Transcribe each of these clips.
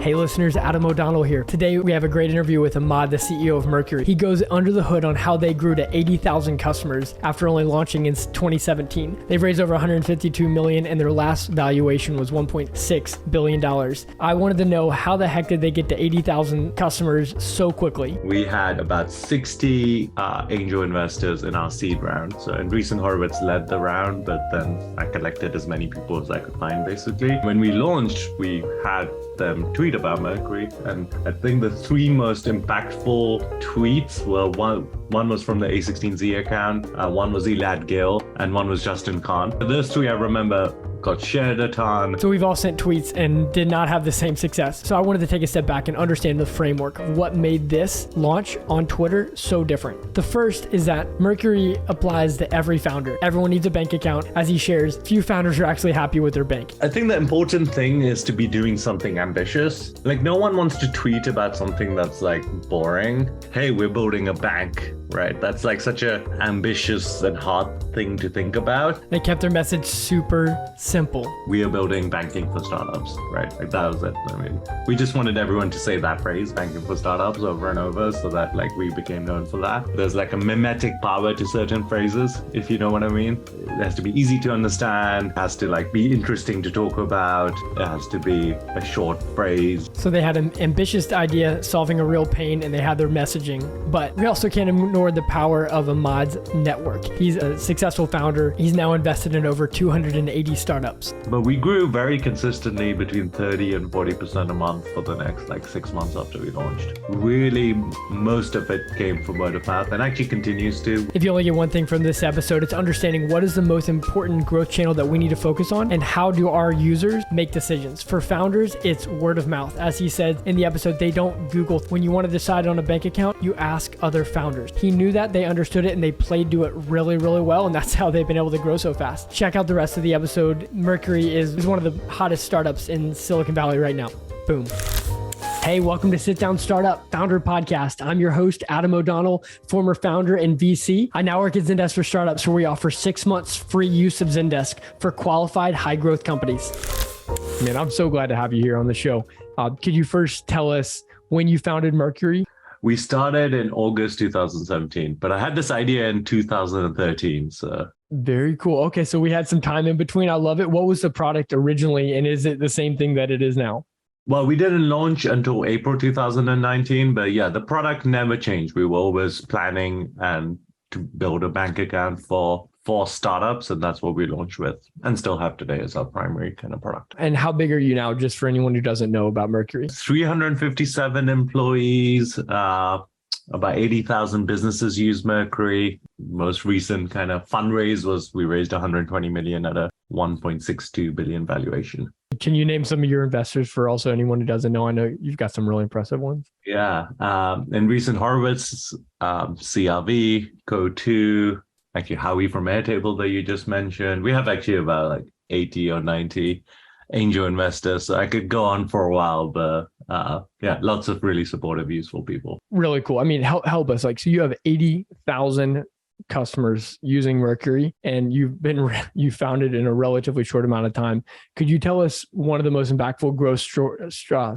Hey listeners, Adam O'Donnell here. Today we have a great interview with Immad, the CEO of Mercury. He goes under the hood on how they grew to 80,000 customers after only launching in 2017. They've raised over $152 million and their last valuation was $1.6 billion. I wanted to know how the heck did they get to 80,000 customers so quickly? We had about 60 angel investors in our seed round. So Andreessen Horowitz led the round, but then I collected as many people as I could find basically. When we launched, we had them tweet about Mercury, and I think the three most impactful tweets were one was from the A16Z account, one was Elad Gil, and one was Justin Khan. Those three I remember got shared a ton. So we've all sent tweets and did not have the same success. So I wanted to take a step back and understand the framework of what made this launch on Twitter so different. The first is that Mercury applies to every founder. Everyone needs a bank account. As he shares, few founders are actually happy with their bank. I think the important thing is to be doing something ambitious. Like no one wants to tweet about something that's like boring. Hey, we're building a bank, right? That's like such a ambitious and hard thing to think about. They kept their message super simple. We are building banking for startups, right? Like that was it. I mean, we just wanted everyone to say that phrase, banking for startups, over and over, so that like we became known for that. There's like a mimetic power to certain phrases, if you know what I mean. It has to be easy to understand, has to like be interesting to talk about, it has to be a short phrase. So they had an ambitious idea solving a real pain and they had their messaging, but we also can't ignore the power of Immad's network. He's a successful founder. He's now invested in over 280 startups. But we grew very consistently between 30 and 40% a month for the next like 6 months after we launched. Really, most of it came from word of mouth and actually continues to. If you only get one thing from this episode, it's understanding what is the most important growth channel that we need to focus on and how do our users make decisions. For founders, it's word of mouth. As he said in the episode, they don't Google. When you want to decide on a bank account, you ask other founders. He knew that, they understood it, and they played to it really, really well, and that's how they've been able to grow so fast. Check out the rest of the episode. Mercury is one of the hottest startups in Silicon Valley right now. Boom. Hey, welcome to Sit Down Startup Founder Podcast. I'm your host, Adam O'Donnell, former founder and VC. I now work at Zendesk for Startups, where we offer 6 months free use of Zendesk for qualified high-growth companies. Man, I'm so glad to have you here on the show. Could you first tell us when you founded Mercury? We started in August 2017, but I had this idea in 2013, so... Very cool. Okay, so we had some time in between. I love it. What was the product originally, and is it the same thing that it is now? Well, we didn't launch until April 2019, but yeah, the product never changed. We were always planning and to build a bank account for startups, and that's what we launched with and still have today as our primary kind of product. And how big are you now, just for anyone who doesn't know about Mercury? 357 employees, about 80,000 businesses use Mercury. Most recent kind of fundraise was we raised 120 million at a 1.62 billion valuation. Can you name some of your investors for also anyone who doesn't know? I know you've got some really impressive ones. Yeah. Andreessen Horowitz, CRV, Co2, actually Howie from Airtable that you just mentioned. We have actually about like 80 or 90 angel investors. So I could go on for a while, but yeah, lots of really supportive, useful people. Really cool. I mean, help us. Like, so you have 80,000 customers using Mercury, and you founded in a relatively short amount of time. Could you tell us one of the most impactful growth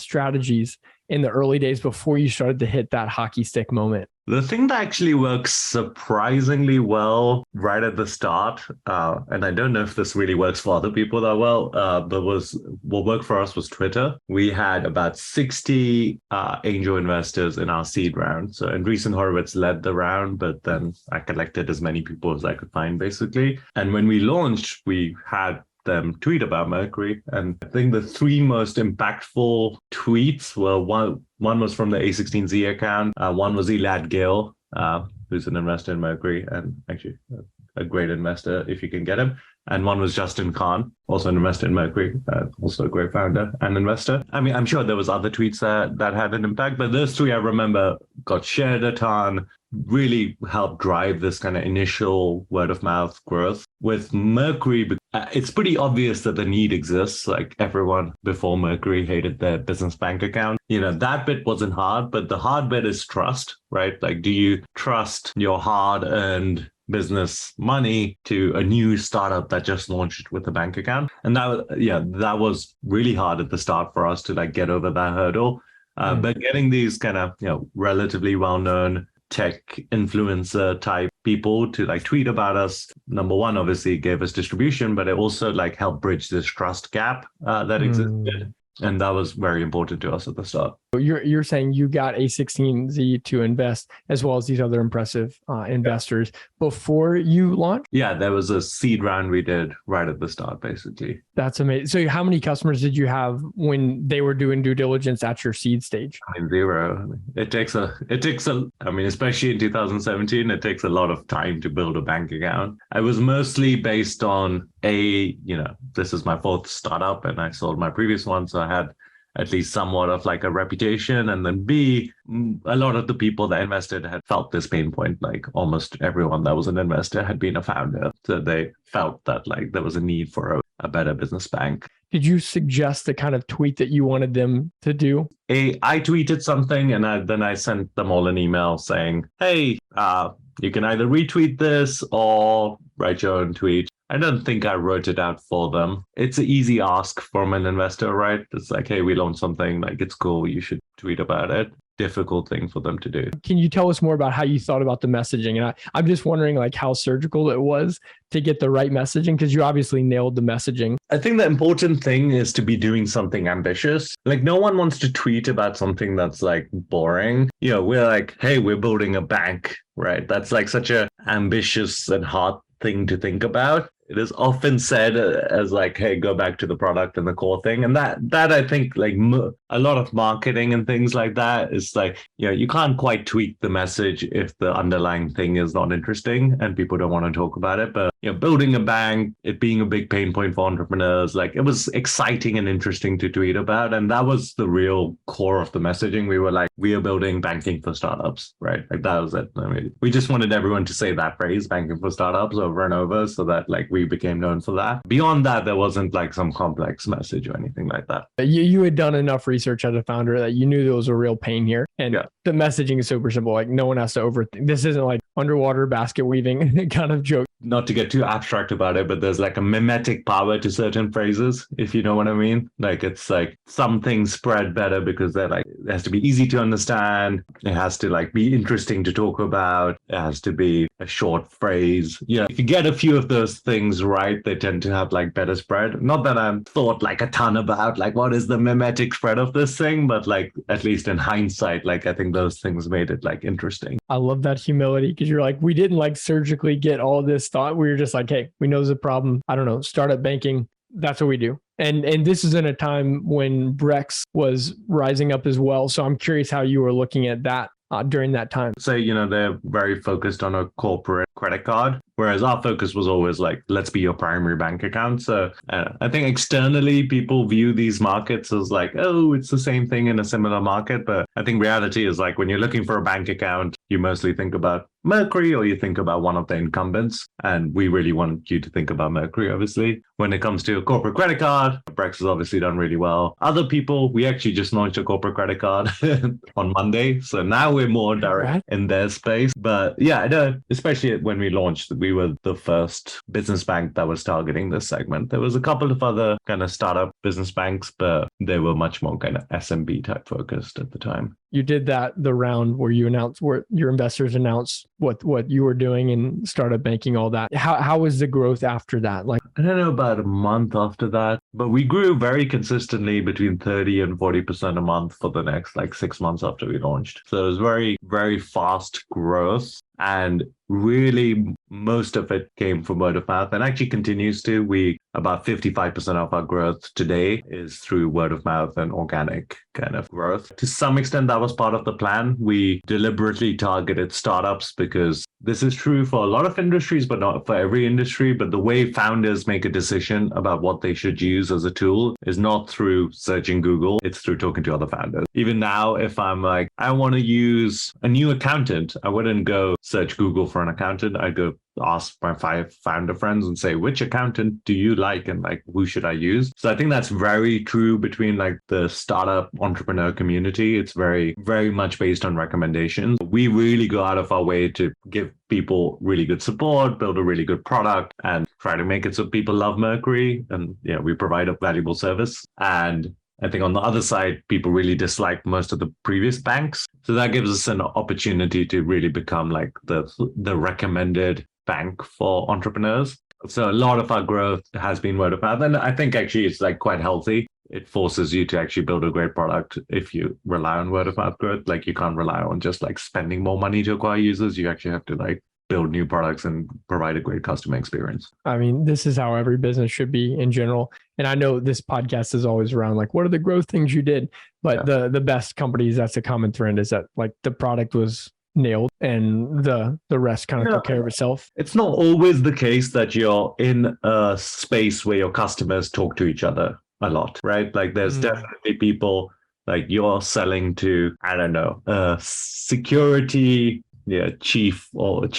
strategies in the early days before you started to hit that hockey stick moment? The thing that actually works surprisingly well right at the start, and I don't know if this really works for other people that well, but what worked for us was Twitter. We had about 60 angel investors in our seed round. So Andreessen Horowitz led the round, but then I collected as many people as I could find basically. And when we launched, we had them tweet about Mercury. And I think the three most impactful tweets were one was from the A16Z account, one was Elad Gil, who's an investor in Mercury and actually a great investor if you can get him. And one was Justin Khan, also an investor in Mercury, also a great founder and investor. I mean, I'm sure there was other tweets that had an impact, but those three I remember got shared a ton, really helped drive this kind of initial word of mouth growth. With Mercury, it's pretty obvious that the need exists. Like everyone before Mercury hated their business bank account. You know, that bit wasn't hard, but the hard bit is trust, right? Like, do you trust your hard-earned business money to a new startup that just launched with a bank account. And that was really hard at the start for us to like get over that hurdle. But getting these kind of, relatively well-known tech influencer type people to like tweet about us, number one, obviously gave us distribution, but it also like helped bridge this trust gap that existed. And that was very important to us at the start. You're saying you got A16Z to invest as well as these other impressive investors before you launched? Yeah, there was a seed round we did right at the start, basically. That's amazing. So how many customers did you have when they were doing due diligence at your seed stage? I mean, zero. Especially in 2017, it takes a lot of time to build a bank account. I was mostly based on this is my fourth startup and I sold my previous one. So I had at least somewhat of like a reputation. And then B, a lot of the people that invested had felt this pain point. Like almost everyone that was an investor had been a founder. So they felt that like there was a need for a better business bank. Did you suggest the kind of tweet that you wanted them to do? I tweeted something and then I sent them all an email saying, hey, you can either retweet this or write your own tweet. I don't think I wrote it out for them. It's an easy ask from an investor, right? It's like, hey, we launched something, like it's cool, you should tweet about it. Difficult thing for them to do. Can you tell us more about how you thought about the messaging? And I'm just wondering like how surgical it was to get the right messaging, because you obviously nailed the messaging. I think the important thing is to be doing something ambitious. Like no one wants to tweet about something that's like boring. We're like, hey, we're building a bank, right? That's like such a ambitious and hard thing to think about. It is often said as like, hey, go back to the product and the core thing. And that I think like a lot of marketing and things like that is like, you can't quite tweak the message if the underlying thing is not interesting and people don't want to talk about it. But, building a bank, it being a big pain point for entrepreneurs, like it was exciting and interesting to tweet about. And that was the real core of the messaging. We were like, we are building banking for startups, right? Like that was it. I mean, we just wanted everyone to say that phrase, banking for startups, over and over so that like we became known for that. Beyond that, there wasn't like some complex message or anything like that. You had done enough research as a founder that you knew there was a real pain here. And the messaging is super simple. Like no one has to overthink. This isn't like underwater basket weaving kind of joke. Not to get too abstract about it, but there's like a mimetic power to certain phrases, if you know what I mean. Like it's like some things spread better because they're like, it has to be easy to understand. It has to like be interesting to talk about. It has to be a short phrase. If you get a few of those things right, they tend to have like better spread. Not that I've thought like a ton about like what is the mimetic spread of this thing, but like at least in hindsight, like I think those things made it like interesting. I love that humility because you're like, we didn't like surgically get all this thought. We were just like, hey, we know there's a problem. I don't know, startup banking. That's what we do. And this is in a time when Brex was rising up as well. So I'm curious how you were looking at that during that time. So, they're very focused on a corporate credit card, whereas our focus was always like, let's be your primary bank account. So I think externally people view these markets as like, oh, it's the same thing in a similar market. But I think reality is like when you're looking for a bank account, you mostly think about Mercury or you think about one of the incumbents. And we really want you to think about Mercury, obviously. When it comes to a corporate credit card, Brex has obviously done really well. Other people, we actually just launched a corporate credit card on Monday. So now we're more direct in their space. But yeah, especially when we launched, we were the first business bank that was targeting this segment. There was a couple of other kind of startup business banks, but they were much more kind of SMB type focused at the time. You did the round where you announced, where your investors announced what you were doing and startup banking, all that. How was the growth after that? Like, I don't know, about a month after that, but we grew very consistently between 30 and 40% a month for the next like 6 months after we launched. So it was very, very fast growth. And really, most of it came from word of mouth and actually continues to. About 55% of our growth today is through word of mouth and organic kind of growth. To some extent, that was part of the plan. We deliberately targeted startups because this is true for a lot of industries, but not for every industry. But the way founders make a decision about what they should use as a tool is not through searching Google. It's through talking to other founders. Even now, if I'm like, I want to use a new accountant, I wouldn't go search Google for an accountant. I'd go ask my 5 founder friends and say, which accountant do you like and like who should I use? So I think that's very true between like the startup entrepreneur community. It's very, very much based on recommendations. We really go out of our way to give people really good support, build a really good product, and try to make it so people love Mercury. And we provide a valuable service. And I think on the other side, people really dislike most of the previous banks. So that gives us an opportunity to really become like the recommended bank for entrepreneurs. So a lot of our growth has been word of mouth. And I think actually it's like quite healthy. It forces you to actually build a great product if you rely on word of mouth growth. Like you can't rely on just like spending more money to acquire users. You actually have to like build new products and provide a great customer experience. I mean, this is how every business should be in general. And I know this podcast is always around like, what are the growth things you did? But the best companies, that's a common trend, is that like the product was nailed and the rest kind of took care of itself. It's not always the case that you're in a space where your customers talk to each other a lot, right? Like there's definitely people like you're selling to, I don't know, security chief, what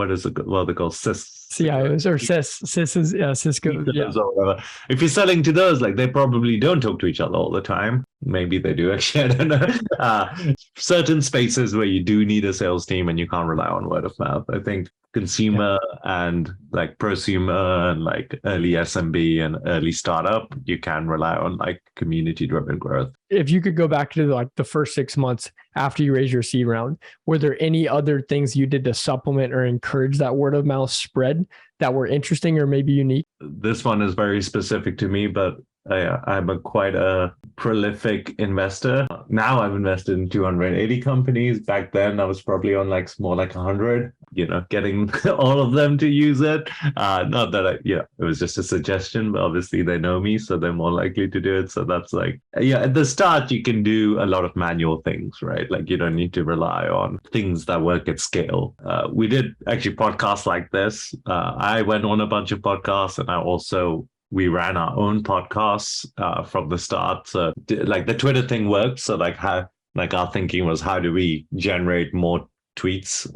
is it? What are they called? CIOs or CISs, Cisco. Yeah. Or whatever. If you're selling to those, like they probably don't talk to each other all the time. Maybe they do actually, I don't know. Certain spaces where you do need a sales team and you can't rely on word of mouth. I think consumer and like prosumer and like early SMB and early startup, you can rely on like community driven growth. If you could go back to like the first 6 months after you raised your seed round, were there any other things you did to supplement or encourage that word of mouth spread that were interesting or maybe unique? This one is very specific to me, but I'm quite a prolific investor. Now I've invested in 280 companies. Back then I was probably on like more like 100, getting all of them to use it. Not that it was just a suggestion, but obviously they know me, so they're more likely to do it. So that's like, at the start you can do a lot of manual things, right? Like you don't need to rely on things that work at scale. We did actually podcasts like this. I went on a bunch of podcasts and we ran our own podcasts from the start. So like the Twitter thing worked. So like our thinking was, how do we generate more tweets?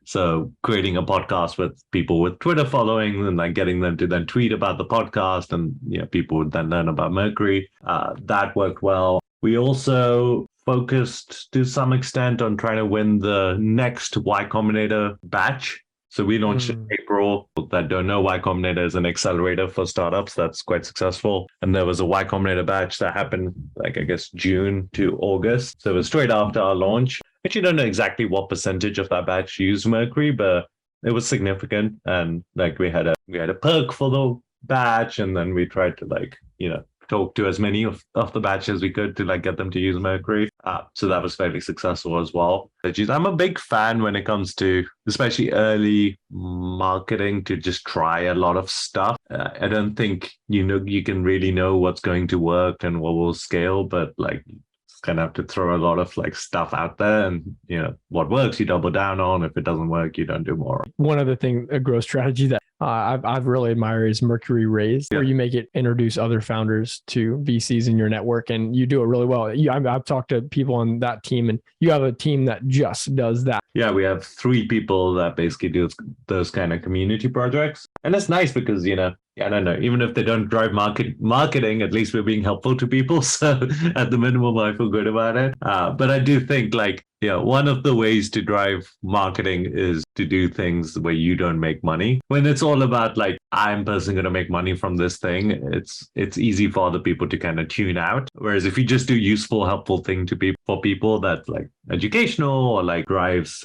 So creating a podcast with people with Twitter following and like getting them to then tweet about the podcast, and people would then learn about Mercury. That worked well. We also focused to some extent on trying to win the next Y Combinator batch. So we launched in April. That don't know, Y Combinator is an accelerator for startups that's quite successful. And there was a Y Combinator batch that happened, like, I guess, June to August. So it was straight after our launch. Actually, don't know exactly what percentage of that batch used Mercury, but it was significant. And like we had a perk for the batch, and then we tried to talk to as many of the batch as we could to like get them to use Mercury. So that was fairly successful as well. I'm a big fan when it comes to especially early marketing to just try a lot of stuff. I don't think you can really know what's going to work and what will scale, but like kind of have to throw a lot of like stuff out there, and what works you double down on. If it doesn't work, you don't do more. One other thing, a growth strategy that I've really admired is Mercury Raise, where you make it introduce other founders to VCs in your network, and you do it really well. I've talked to people on that team, and you have a team that just does that. Yeah, we have 3 people that basically do those kind of community projects, and it's nice because I don't know, even if they don't drive marketing, at least we're being helpful to people. So at the minimum, I feel good about it. But I do think one of the ways to drive marketing is to do things where you don't make money. When it's all about like, I'm personally going to make money from this thing, it's easy for other people to kind of tune out. Whereas if you just do useful, helpful thing for people that's like educational or like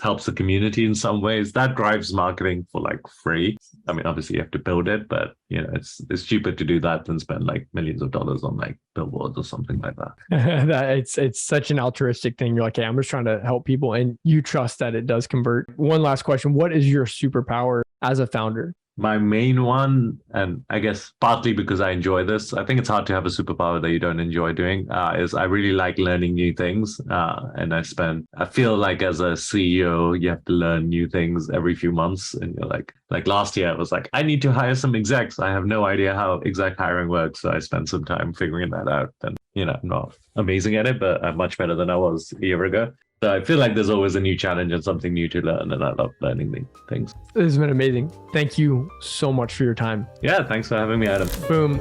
helps the community in some ways, that drives marketing for like free. I mean, obviously you have to build it, but it's cheaper to do that than spend like millions of dollars on like billboards or something like that. It's such an altruistic thing. You're like, hey, I'm just trying to help people, and you trust that it does convert. One last question. What is your superpower as a founder? My main one, and I guess partly because I enjoy this, I think it's hard to have a superpower that you don't enjoy doing, is I really like learning new things. And I feel like as a CEO, you have to learn new things every few months. And you're like last year, I was like, I need to hire some execs. I have no idea how exec hiring works. So I spent some time figuring that out. And, I'm not amazing at it, but I'm much better than I was a year ago. So I feel like there's always a new challenge and something new to learn, and I love learning these things. This has been amazing. Thank you so much for your time. Yeah, thanks for having me, Adam. Boom.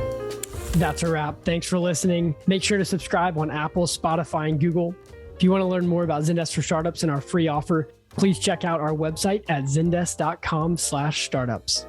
That's a wrap. Thanks for listening. Make sure to subscribe on Apple, Spotify, and Google. If you want to learn more about Zendesk for Startups and our free offer, please check out our website at zendesk.com/startups.